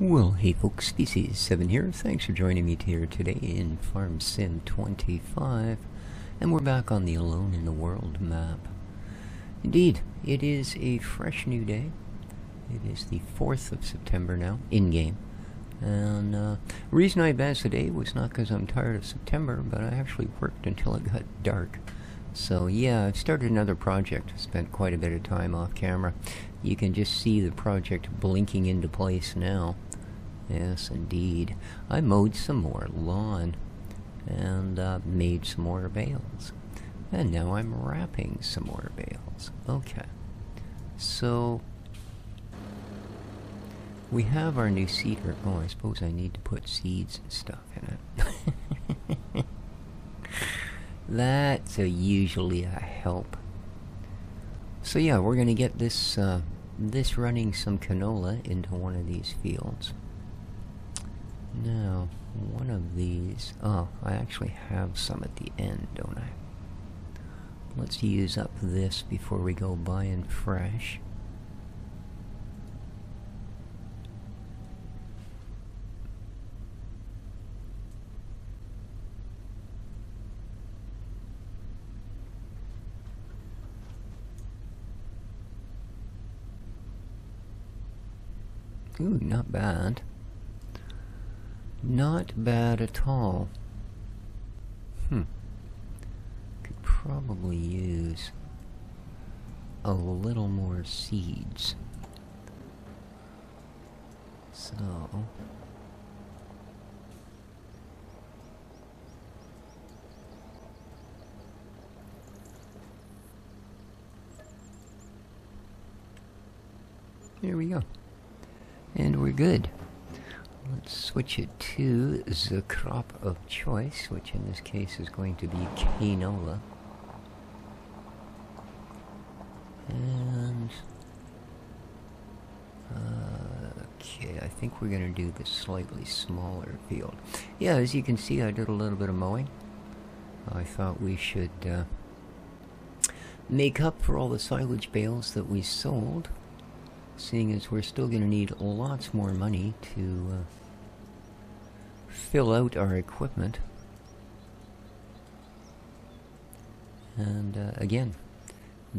Well, hey folks, this is 7 here. Thanks for joining me here today in Farm Sim 25, and we're back on the Alone in the World map. Indeed, it is a fresh new day. It is the 4th of September now, in-game. And the reason I advanced today was not because I'm tired of September, but I actually worked until it got dark. So yeah, I've started another project. Spent quite a bit of time off camera. You can just see the project blinking into place now. Yes, indeed. I mowed some more lawn and made some more bales. And now I'm wrapping some more bales. Okay. So we have our new seeder. Oh, I suppose I need to put seeds and stuff in it. That's usually a help. So yeah, we're going to get this running some canola into one of these fields. Now, one of these... Oh, I actually have some at the end, don't I? Let's use up this before we go buying fresh. Ooh, not bad. Not bad at all. Could probably use a little more seeds. So... there we go. And we're good. Let's switch it to the crop of choice, which in this case is going to be canola. And... okay, I think we're going to do the slightly smaller field. Yeah, as you can see, I did a little bit of mowing. I thought we should make up for all the silage bales that we sold, seeing as we're still going to need lots more money to fill out our equipment. And again,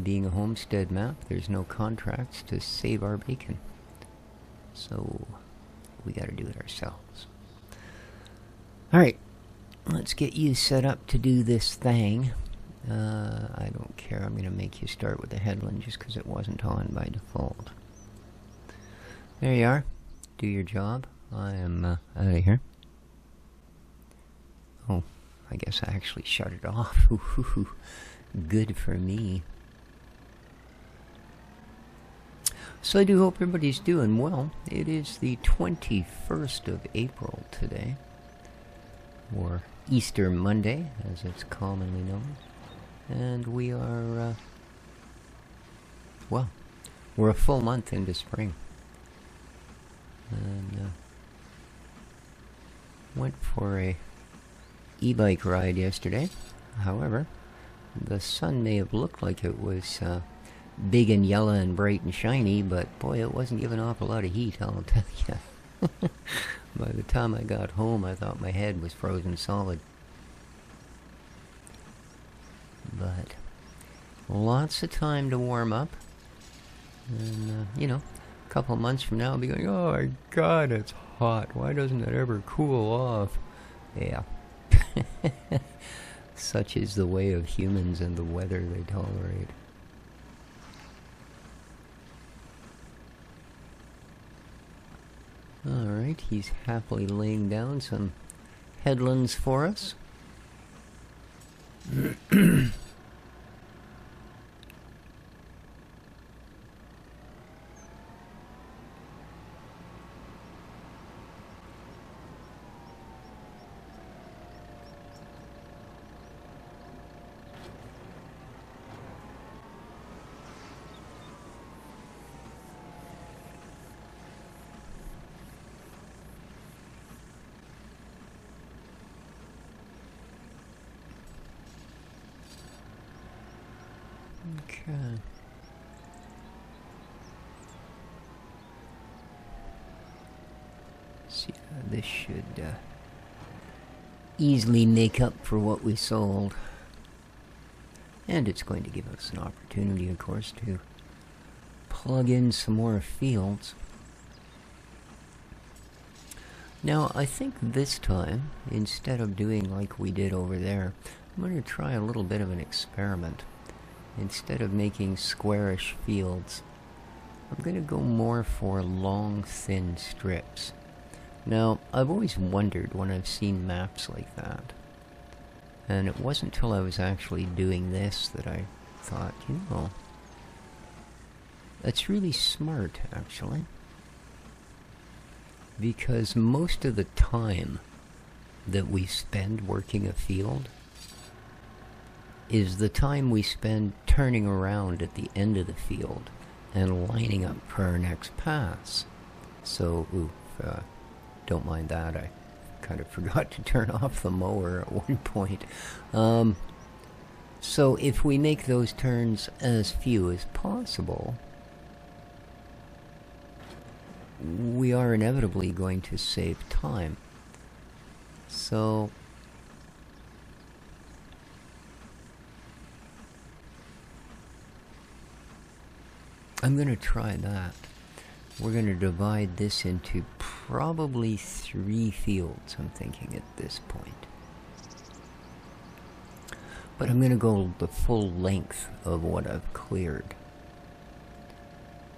being a homestead map, there's no contracts to save our bacon. So we got to do it ourselves. Alright, let's get you set up to do this thing. I don't care, I'm going to make you start with the headland just because it wasn't on by default. There you are. Do your job. I am out of here. Oh, I guess I actually shut it off. Good for me. So I do hope everybody's doing well. It is the 21st of April today, or Easter Monday, as it's commonly known. And we are, well, we're a full month into spring. And went for a e-bike ride yesterday. However, the sun may have looked like it was big and yellow and bright and shiny, but boy, it wasn't giving off a lot of heat, I'll tell you. By the time I got home, I thought my head was frozen solid. But lots of time to warm up. And, you know, a couple of months from now I'll be going, oh my god, it's hot. Why doesn't it ever cool off? Yeah. Such is the way of humans and the weather they tolerate. Alright, he's happily laying down some headlands for us. Okay. So yeah, this should easily make up for what we sold. And it's going to give us an opportunity, of course, to plug in some more fields. Now, I think this time, instead of doing like we did over there, I'm going to try a little bit of an experiment. Instead of making squarish fields, I'm going to go more for long, thin strips. Now, I've always wondered when I've seen maps like that, and it wasn't until I was actually doing this that I thought, you know, that's really smart, actually. Because most of the time that we spend working a field is the time we spend turning around at the end of the field and lining up for our next pass. So, don't mind that. I kind of forgot to turn off the mower at one point. So if we make those turns as few as possible, we are inevitably going to save time. So I'm going to try that. We're going to divide this into probably 3 fields, I'm thinking, at this point. But I'm going to go the full length of what I've cleared.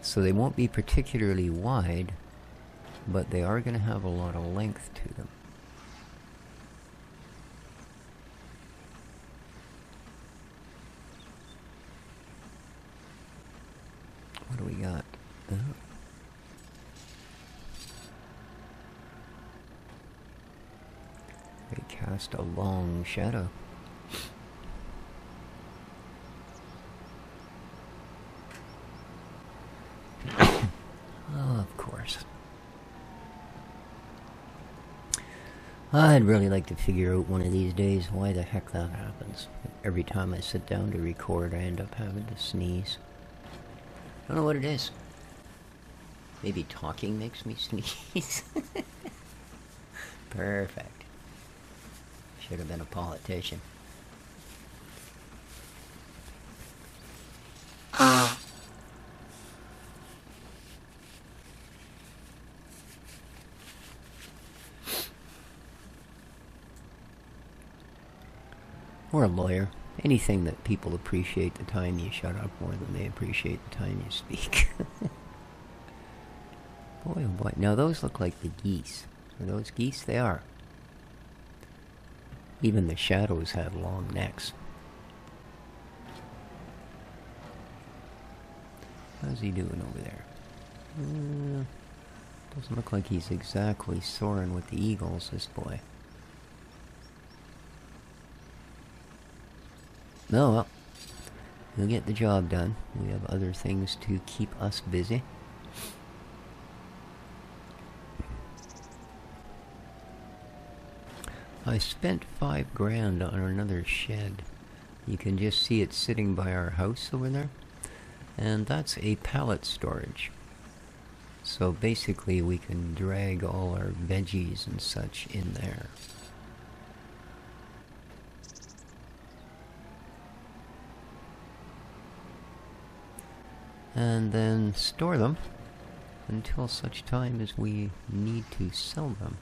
So they won't be particularly wide, but they are going to have a lot of length to them. What do we got? Oh. They cast a long shadow. Oh, of course. I'd really like to figure out one of these days why the heck that happens. Every time I sit down to record, I end up having to sneeze. I don't know what it is. Maybe talking makes me sneeze. Perfect. Should have been a politician. Or a lawyer. Anything that people appreciate the time you shut up more than they appreciate the time you speak. Boy, oh boy. Now those look like the geese. Are those geese? They are. Even the shadows have long necks. How's he doing over there? Doesn't look like he's exactly soaring with the eagles, this boy. No, well, he'll get the job done. We have other things to keep us busy. I spent $5 on another shed. You can just see it sitting by our house over there. And that's a pallet storage. So basically we can drag all our veggies and such in there. And then store them until such time as we need to sell them.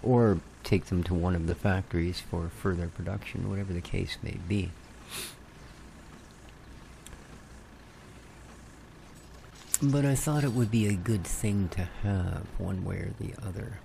Or take them to one of the factories for further production, whatever the case may be. But I thought it would be a good thing to have, one way or the other.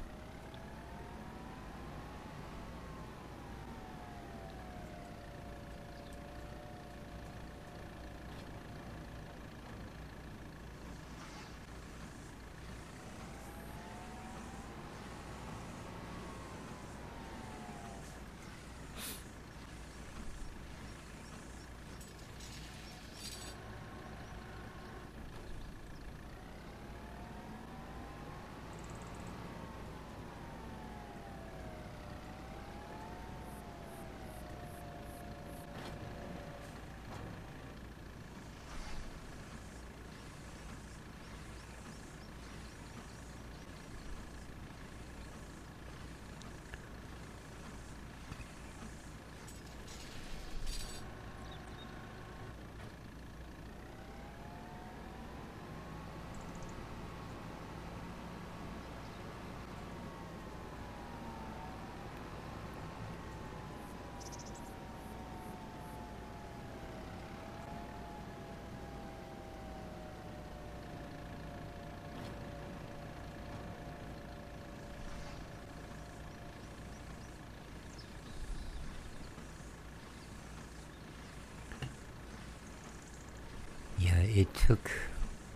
It took,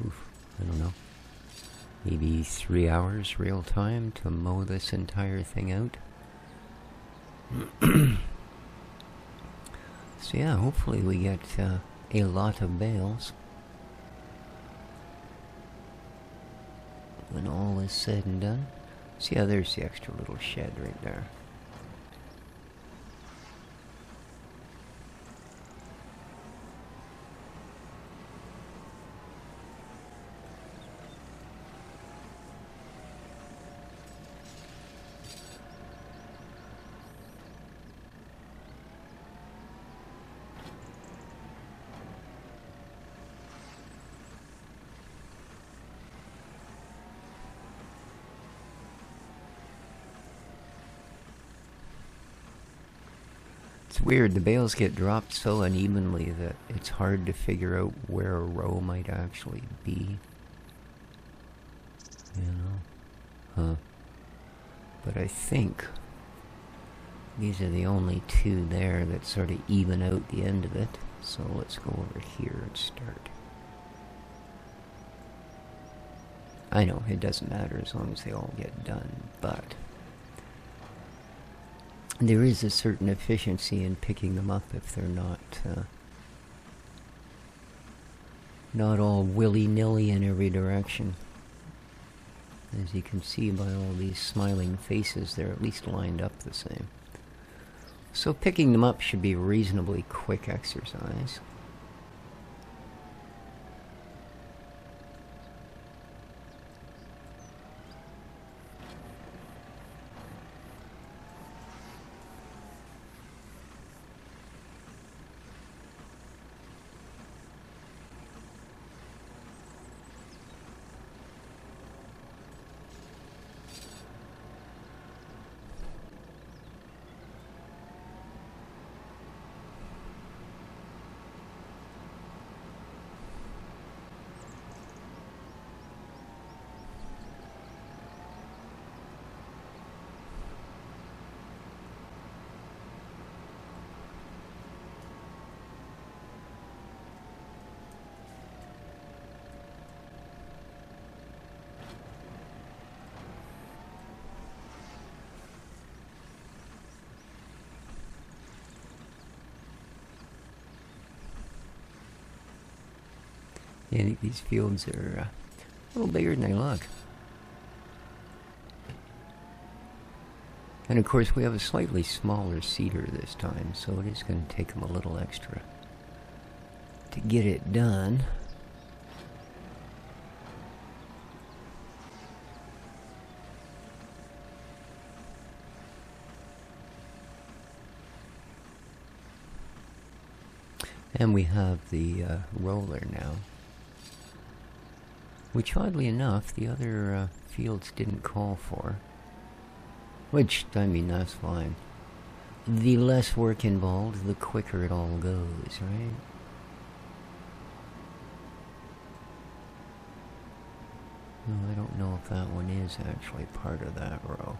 I don't know, maybe 3 hours real time to mow this entire thing out. So yeah, hopefully we get a lot of bales when all is said and done. So yeah, there's the extra little shed right there. It's weird, the bales get dropped so unevenly that it's hard to figure out where a row might actually be. You know? Huh. But I think these are the only two there that sort of even out the end of it. So let's go over here and start. I know, it doesn't matter as long as they all get done, but there is a certain efficiency in picking them up if they're not all willy-nilly in every direction. As you can see by all these smiling faces, they're at least lined up the same. So picking them up should be a reasonably quick exercise. I think these fields are a little bigger than they look. And of course we have a slightly smaller seeder this time, so it is going to take them a little extra to get it done. And we have the roller now, which oddly enough the other fields didn't call for. Which, I mean, that's fine. The less work involved, the quicker it all goes, right? No, I don't know if that one is actually part of that row.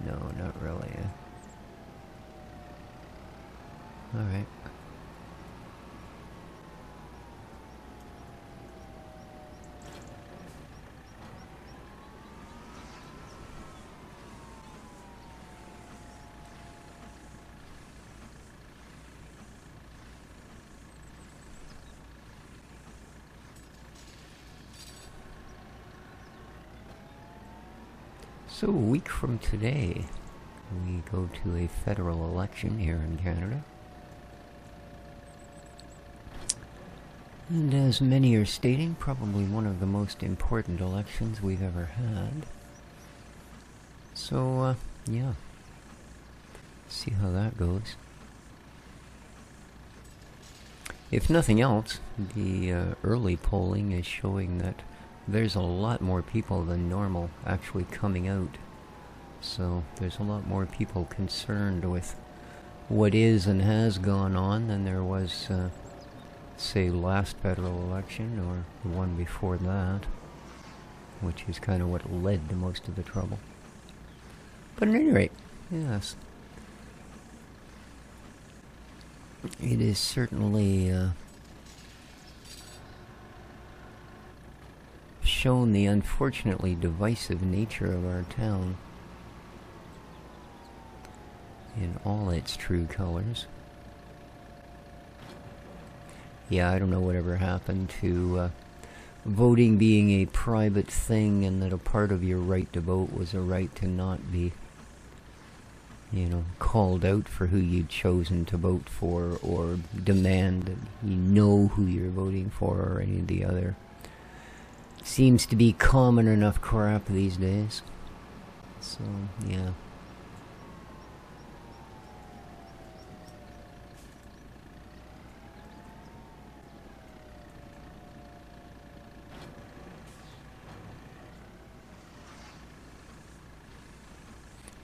No, not really. Alright. So a week from today, we go to a federal election here in Canada. And as many are stating, probably one of the most important elections we've ever had. So, yeah. See how that goes. If nothing else, the early polling is showing that there's a lot more people than normal actually coming out. So there's a lot more people concerned with what is and has gone on than there was, say, last federal election or the one before that, which is kind of what led to most of the trouble. But at any rate, yes. It is certainly shown the unfortunately divisive nature of our town in all its true colors. Yeah, I don't know whatever happened to voting being a private thing, and that a part of your right to vote was a right to not be, you know, called out for who you'd chosen to vote for, or demand that you know who you're voting for, or any of the other. Seems to be common enough crap these days. So, yeah.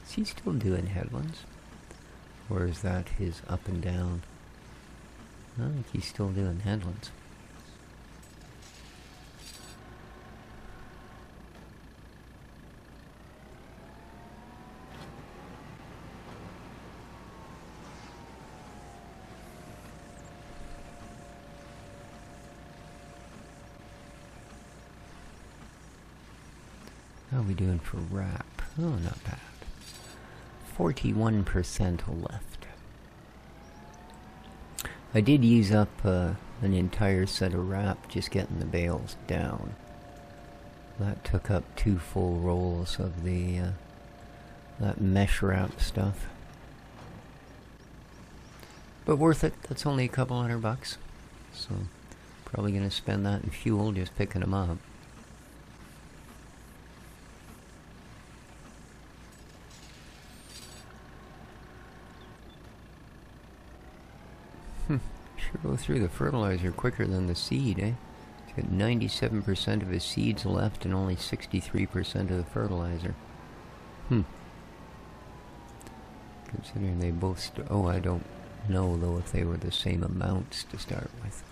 Is he still doing headlands? Or is that his up and down? I think he's still doing headlands. How are we doing for wrap? Oh, not bad. 41% left. I did use up an entire set of wrap just getting the bales down. That took up 2 full rolls of the that mesh wrap stuff. But worth it. That's only a couple $100. So probably gonna spend that in fuel just picking them up. Sure go through the fertilizer quicker than the seed, eh? It's got 97% of his seeds left and only 63% of the fertilizer. Considering they both oh, I don't know though if they were the same amounts to start with.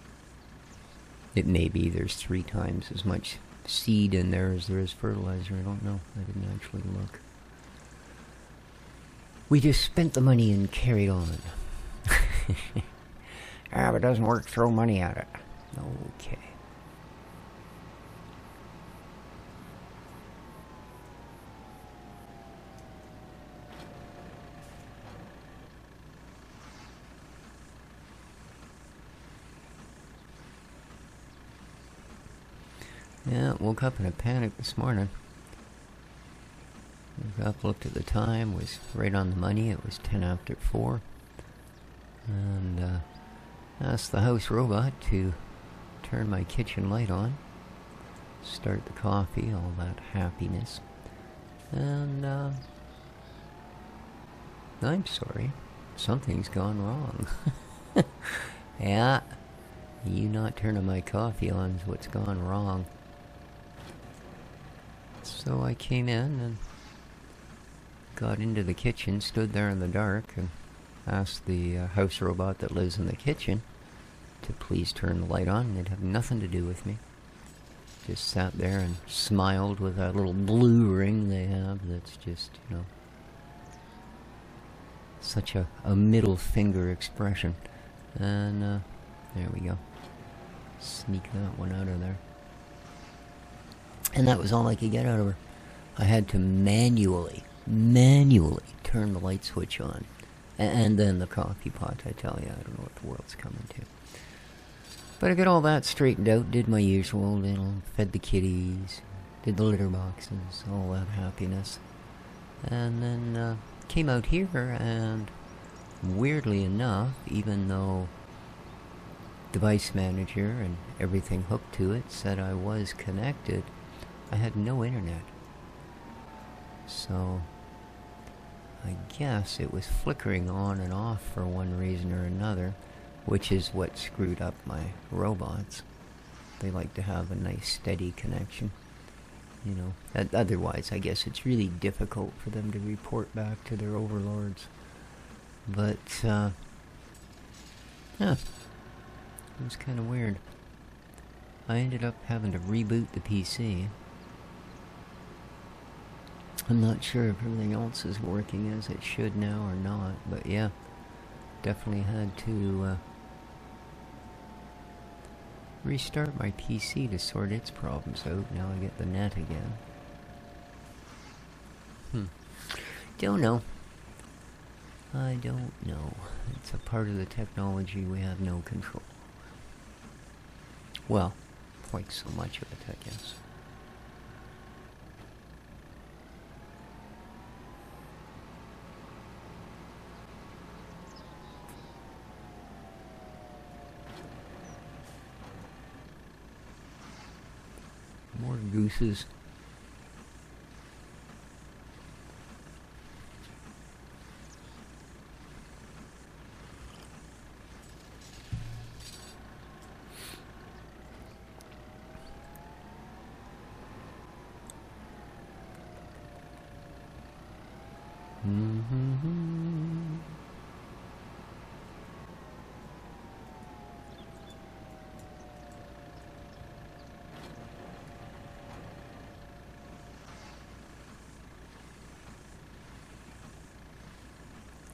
It may be there's 3 times as much seed in there as there is fertilizer. I don't know. I didn't actually look. We just spent the money and carried on. Ah, if it doesn't work, throw money at it. Okay. Yeah, woke up in a panic this morning. Woke up, looked at the time, was right on the money. It was 10 after 4. And asked the house robot to turn my kitchen light on, start the coffee, all that happiness. And I'm sorry, something's gone wrong. Yeah, you not turning my coffee on is what's gone wrong. So I came in and got into the kitchen, stood there in the dark, and asked the house robot that lives in the kitchen to please turn the light on. They'd have nothing to do with me. Just sat there and smiled with that little blue ring they have that's just, you know, such a middle finger expression. And there we go. Sneak that one out of there. And that was all I could get out of her. I had to manually turn the light switch on. And then the coffee pot, I tell you, I don't know what the world's coming to. But I got all that straightened out, did my usual, you know, fed the kitties, did the litter boxes, all that happiness. And then came out here, and weirdly enough, even though device manager and everything hooked to it said I was connected, I had no internet. So I guess it was flickering on and off for one reason or another, which is what screwed up my robots. They like to have a nice steady connection, you know. Otherwise, I guess it's really difficult for them to report back to their overlords. But, yeah, it was kind of weird. I ended up having to reboot the PC. I'm not sure if everything else is working as it should now or not, but yeah, definitely had to restart my PC to sort its problems out. Now I get the net again. Don't know. I don't know. It's a part of the technology we have no control. Well, quite so much of it, I guess. More gooses.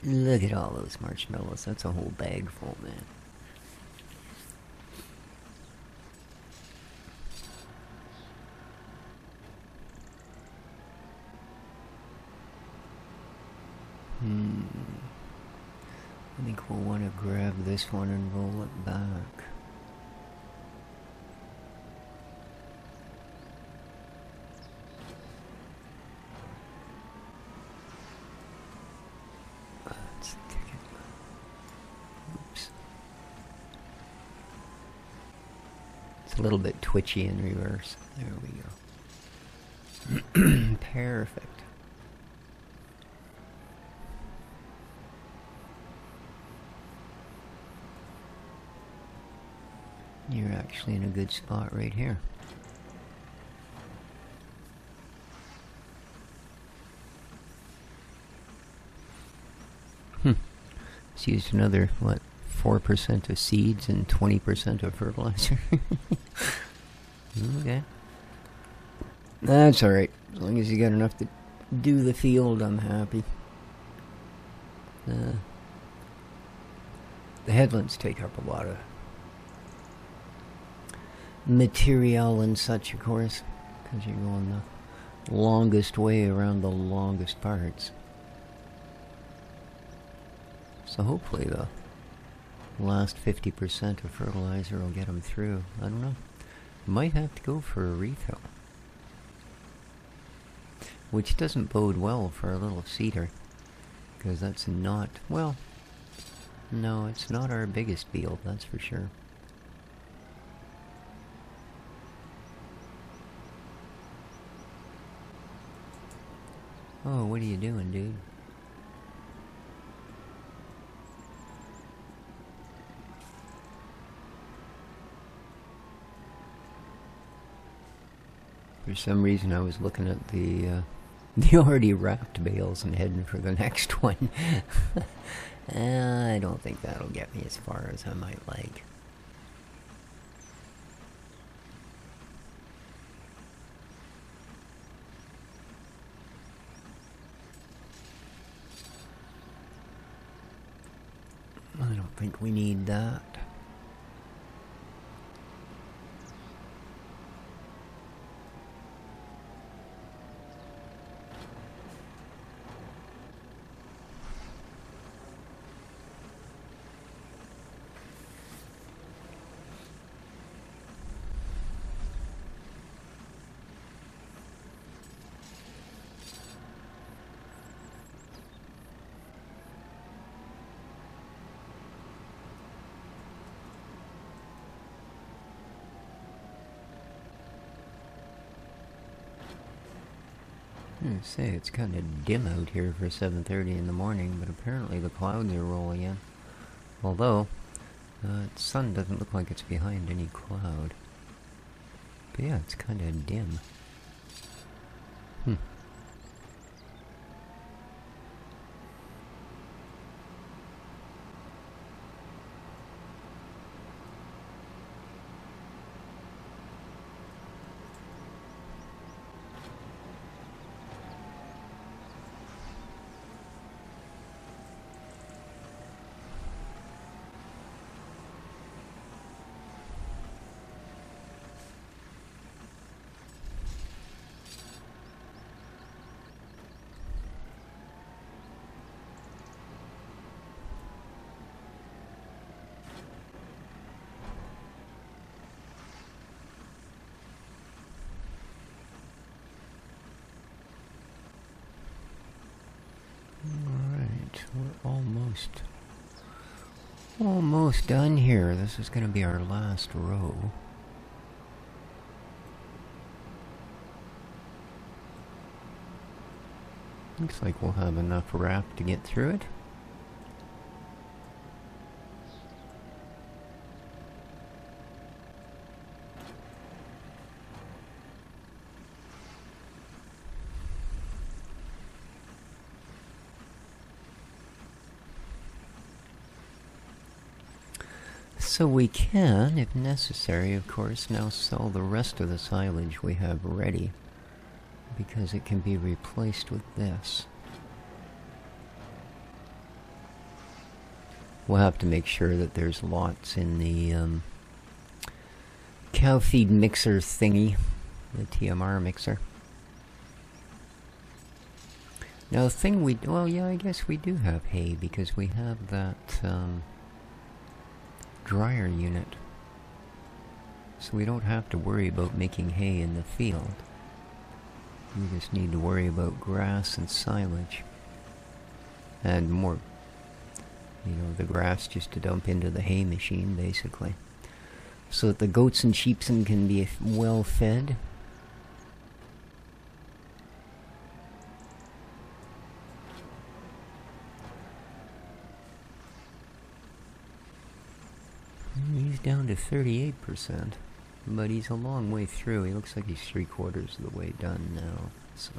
Look at all those marshmallows. That's a whole bag full, man. I think we'll want to grab this one and roll it back. Let's take it. Oops. It's a little bit twitchy in reverse. There we go. Perfect. You're actually in a good spot right here. It's used another, what, 4% of seeds and 20% of fertilizer. Okay. That's alright. As long as you got enough to do the field, I'm happy. The headlands take up a lot of material and such, of course, because you're going the longest way around the longest parts. So hopefully the last 50% of fertilizer will get them through. I don't know. Might have to go for a refill. Which doesn't bode well for a little cedar. Because that's not, well, no, it's not our biggest field, that's for sure. Oh, what are you doing, dude? For some reason I was looking at the already wrapped bales and heading for the next one. I don't think that'll get me as far as I might like. I don't think we need that. Say, it's kind of dim out here for 7:30 in the morning, but apparently the clouds are rolling in. Although, the sun doesn't look like it's behind any cloud. But yeah, it's kind of dim. We're almost done here. This is going to be our last row. Looks like we'll have enough wrap to get through it. So we can, if necessary, of course, now sell the rest of the silage we have ready, because it can be replaced with this. We'll have to make sure that there's lots in the cow feed mixer thingy, the TMR mixer. Now the thing well, yeah, I guess we do have hay, because we have that dryer unit, so we don't have to worry about making hay in the field. We just need to worry about grass and silage, and more, you know, the grass just to dump into the hay machine, basically, so that the goats and sheepsen can be well fed. He's down to 38%, but he's a long way through. He looks like he's 3/4 of the way done now, so...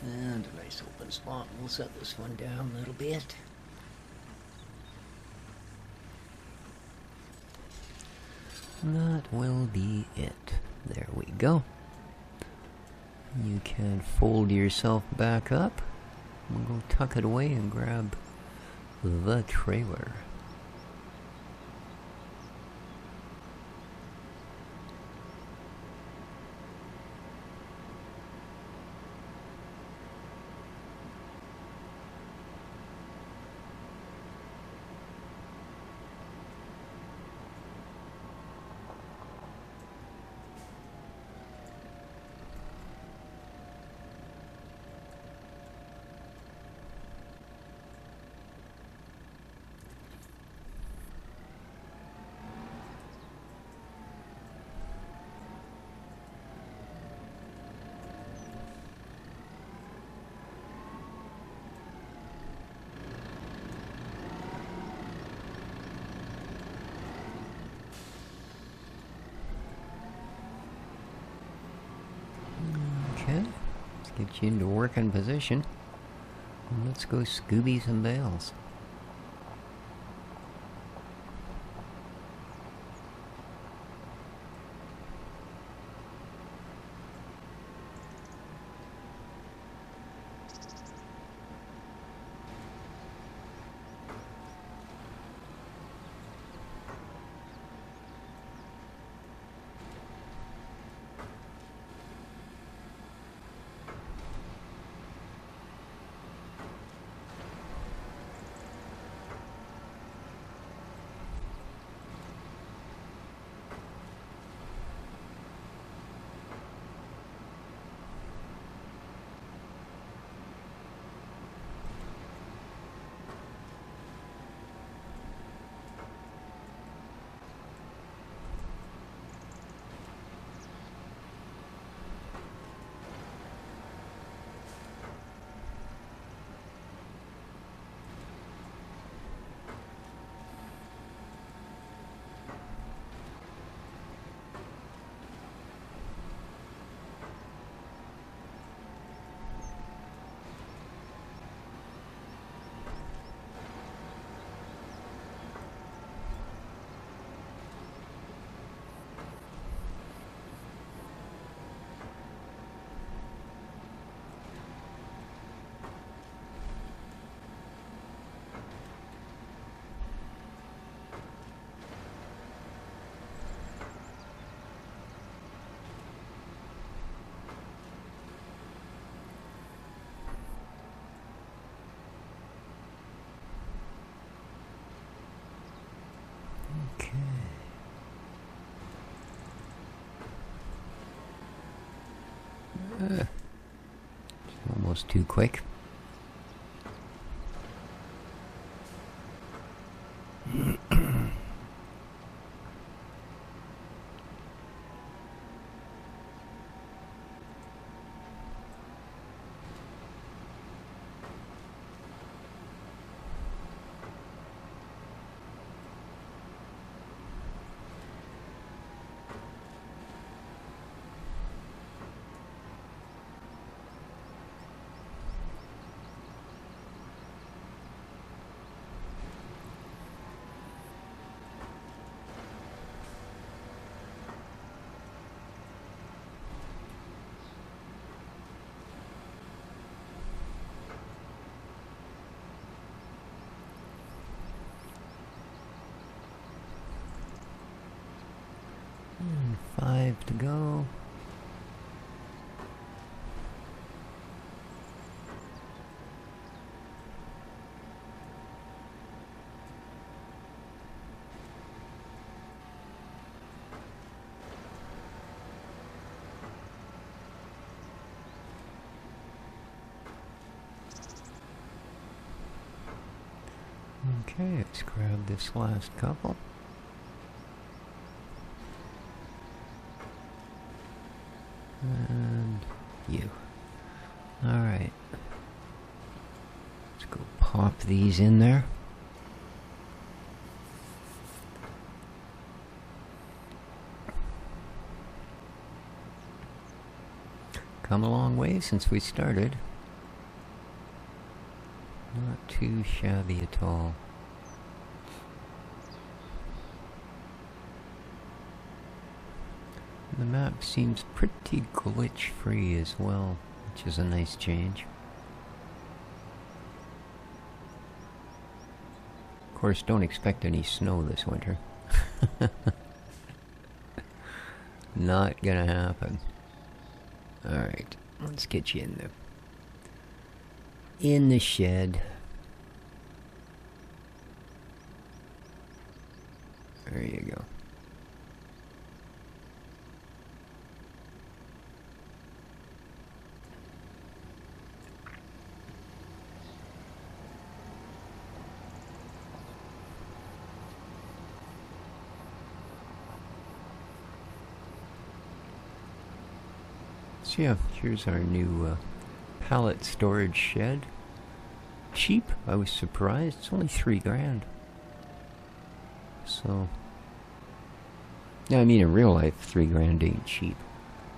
And a nice open spot. We'll set this one down a little bit. That will be it. There we go. You can fold yourself back up. We'll go tuck it away and grab the trailer. Okay, let's get you into working position. And let's go Scooby some bales. Almost too quick. And 5 to go. Okay, let's grab this last couple. And you. Alright. Let's go pop these in there. Come a long way since we started. Not too shabby at all. The map seems pretty glitch-free as well, which is a nice change. Of course, don't expect any snow this winter. Not gonna happen. Alright, let's get you in the shed. There you go. So yeah, here's our new pallet storage shed. Cheap, I was surprised. It's only $3 grand. So, yeah, I mean in real life, $3 grand ain't cheap.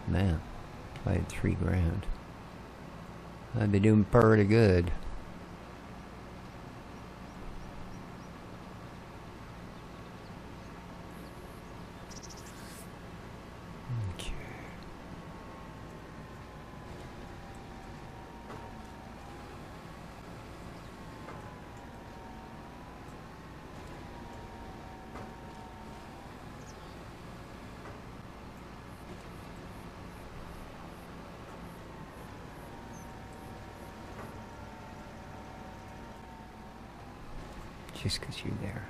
Man, if I had $3 grand, I'd be doing pretty good. Okay. Just 'cause you're there.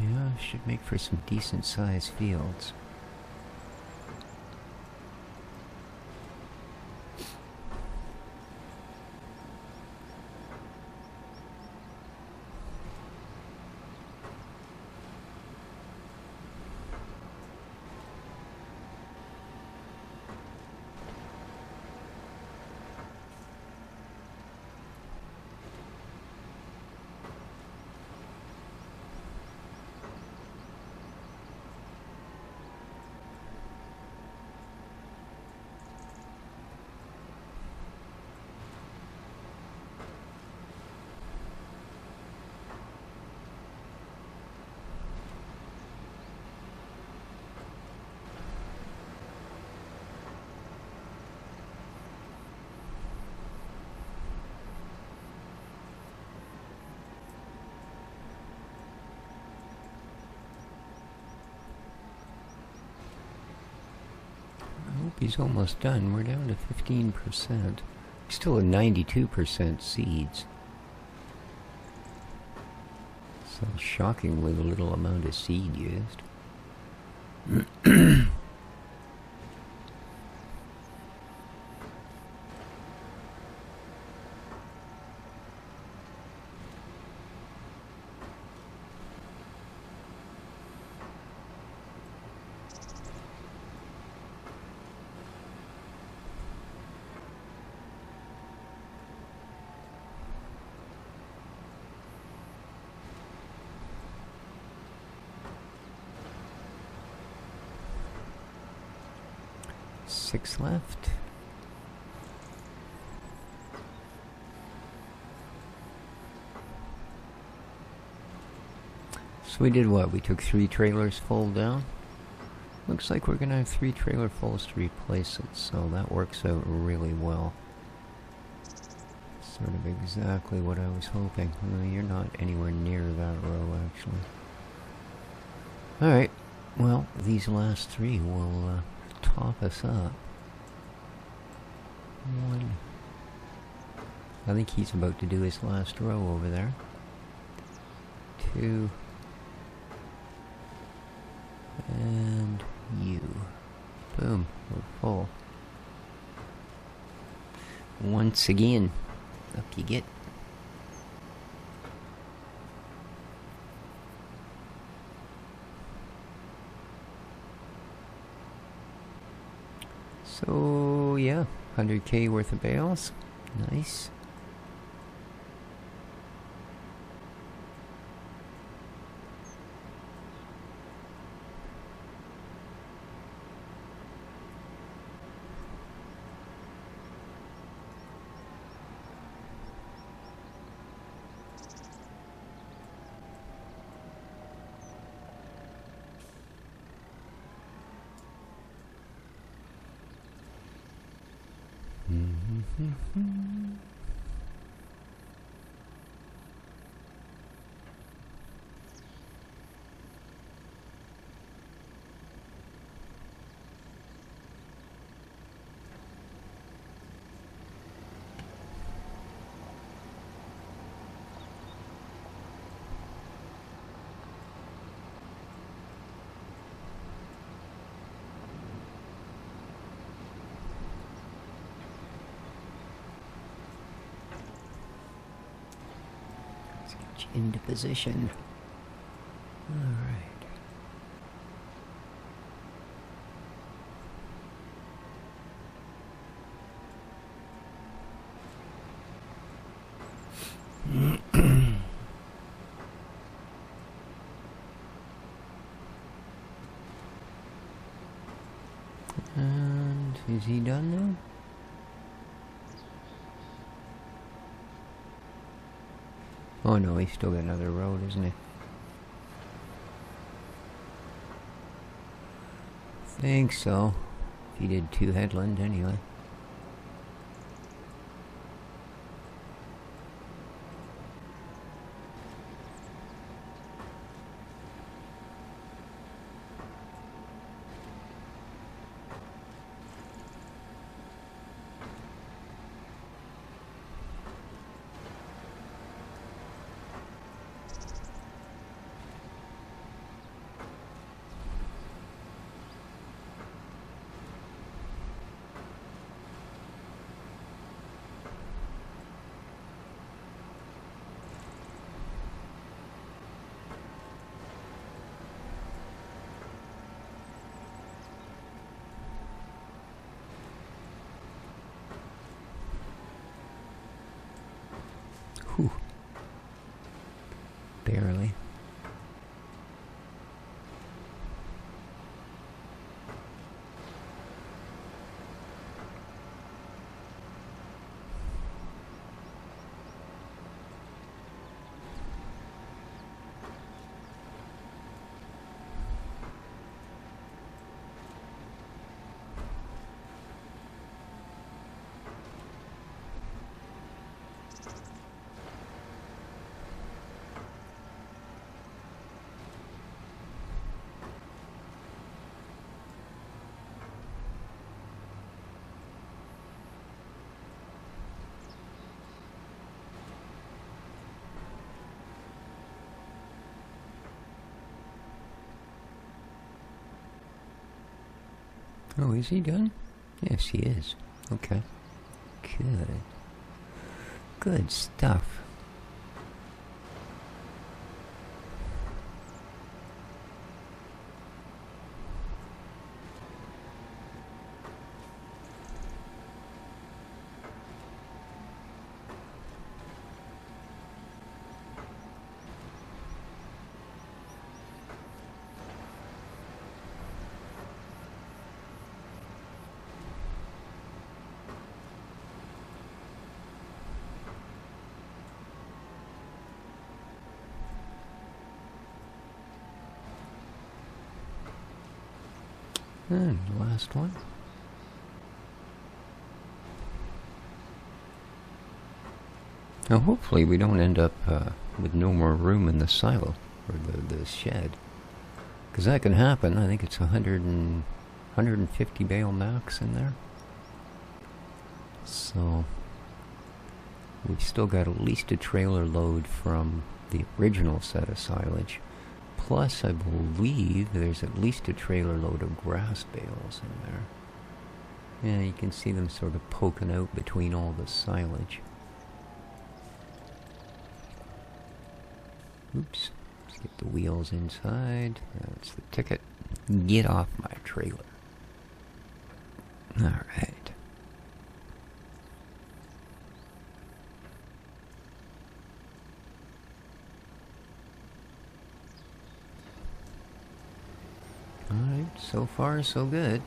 Yeah, should make for some decent sized fields. He's almost done. We're down to 15%. Still at 92% seeds. So shockingly little amount of seed used. Six left. So we did what? We took 3 trailers full down. Looks like we're gonna have 3 trailer fulls to replace it, so that works out really well. Sort of exactly what I was hoping. Well, you're not anywhere near that row, actually. Alright, well, these last 3 will top us up. 1. I think he's about to do his last row over there. 2. And you. Boom, we're full. Once again, up you get. So, yeah, 100K worth of bales. Nice. Into position. Alright. And is he done now? Oh no, he's still got another road, isn't he? Think so. He did 2 headland anyway. Whew. Barely. Oh, is he done? Yes, he is. Okay. Good. Good stuff. And the last one. Now hopefully we don't end up with no more room in the silo, or the shed. Because that can happen. I think it's 150 bale max in there. So we've still got at least a trailer load from the original set of silage. Plus, I believe there's at least a trailer load of grass bales in there. Yeah, you can see them sort of poking out between all the silage. Oops. Let's get the wheels inside. That's the ticket. Get off my trailer. Alright. Alright, so far so good.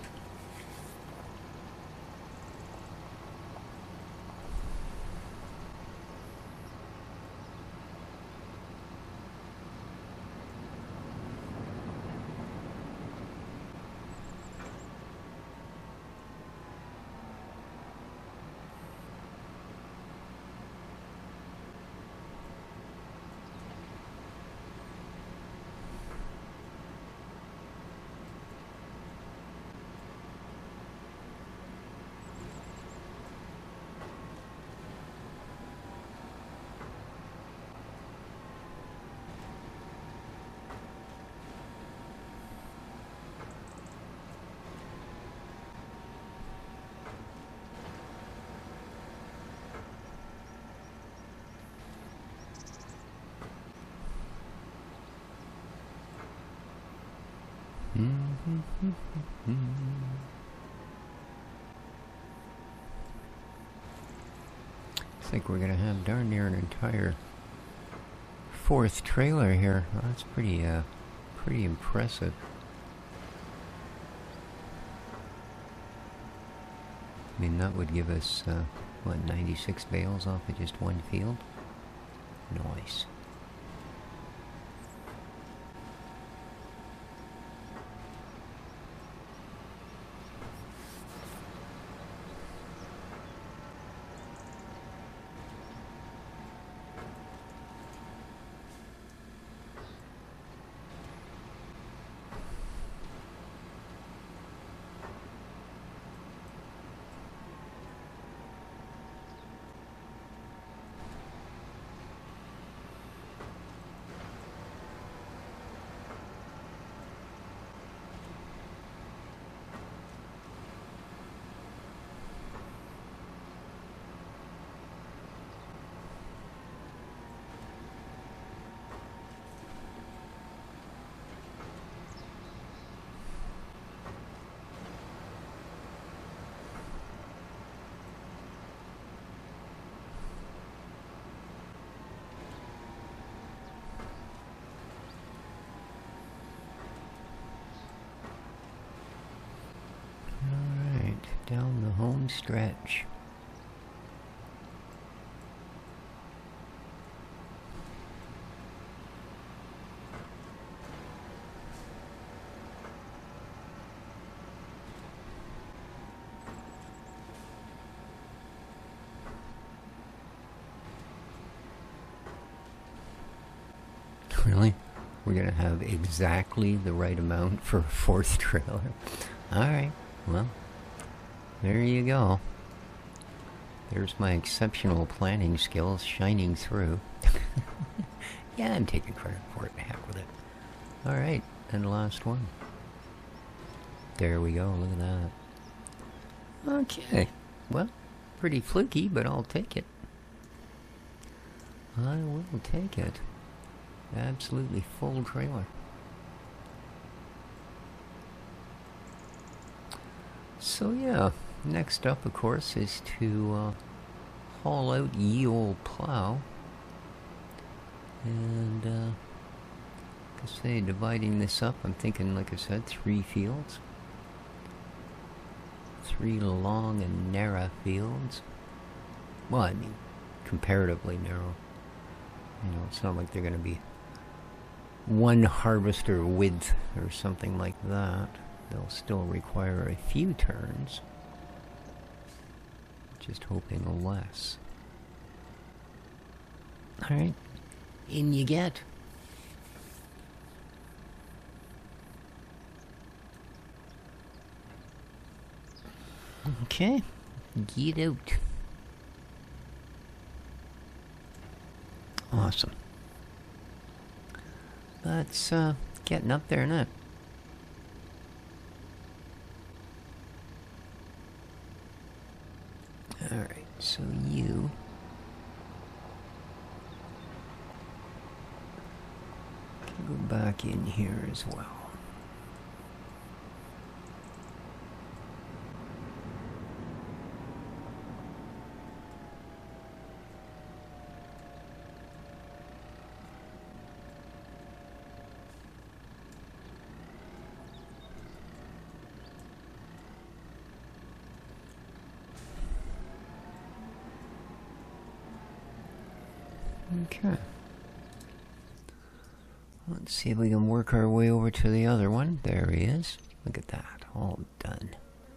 I think we're gonna have darn near an entire fourth trailer here. Well, that's pretty impressive. I mean, that would give us, what, 96 bales off of just one field? Nice. Down the home stretch. Really? We're gonna have exactly the right amount for a fourth trailer. Alright, well, there you go. There's my exceptional planning skills shining through. Yeah, I'm taking credit for it. Heck with it. Alright, and last one. There we go, look at that. Okay. Well, pretty fluky, but I'll take it. I will take it. Absolutely full trailer. So yeah, next up, of course, is to haul out ye old plow. And, like I say, dividing this up, I'm thinking, like I said, 3 fields. 3 long and narrow fields. Well, I mean, comparatively narrow. You know, it's not like they're going to be 1 harvester width or something like that. They'll still require a few turns. Just hoping less. Alright. In you get. Okay. Get out. Awesome. That's getting up there, isn't it? Alright, so you can go back in here as well. Okay. Let's see if we can work our way over to the other one. There he is. Look at that. All done.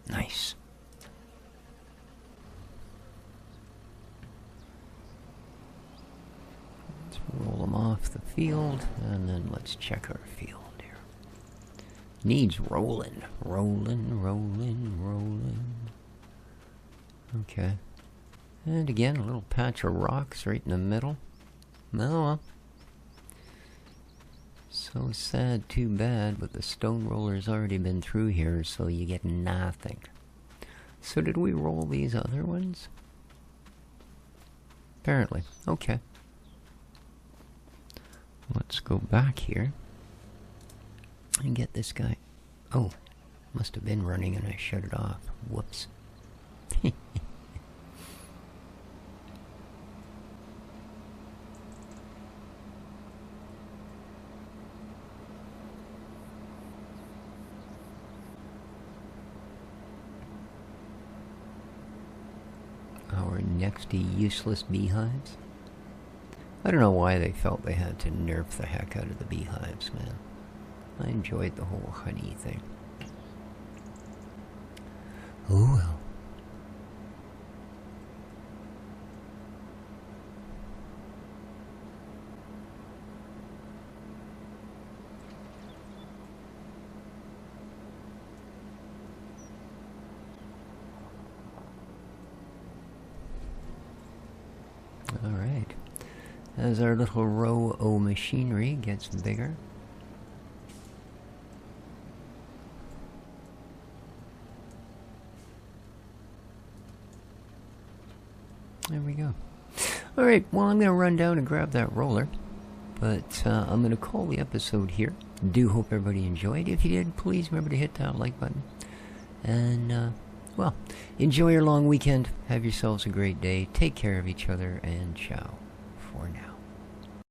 Nice. Let's roll him off the field, and then let's check our field here. Needs rolling. Rolling, rolling, rolling. Okay. And again, a little patch of rocks right in the middle. Oh well. So sad, too bad, but the stone roller's already been through here, so you get nothing. So did we roll these other ones? Apparently. Okay. Let's go back here and get this guy. Oh, must have been running and I shut it off. Whoops. Our next to useless beehives. I don't know why they felt they had to nerf the heck out of the beehives, man. I enjoyed the whole honey thing. Oh well. Alright. As our little row o machinery gets bigger. There we go. Alright, well I'm going to run down and grab that roller. But I'm going to call the episode here. Do hope everybody enjoyed. If you did, please remember to hit that like button. And, well, enjoy your long weekend. Have yourselves a great day. Take care of each other, and ciao for now.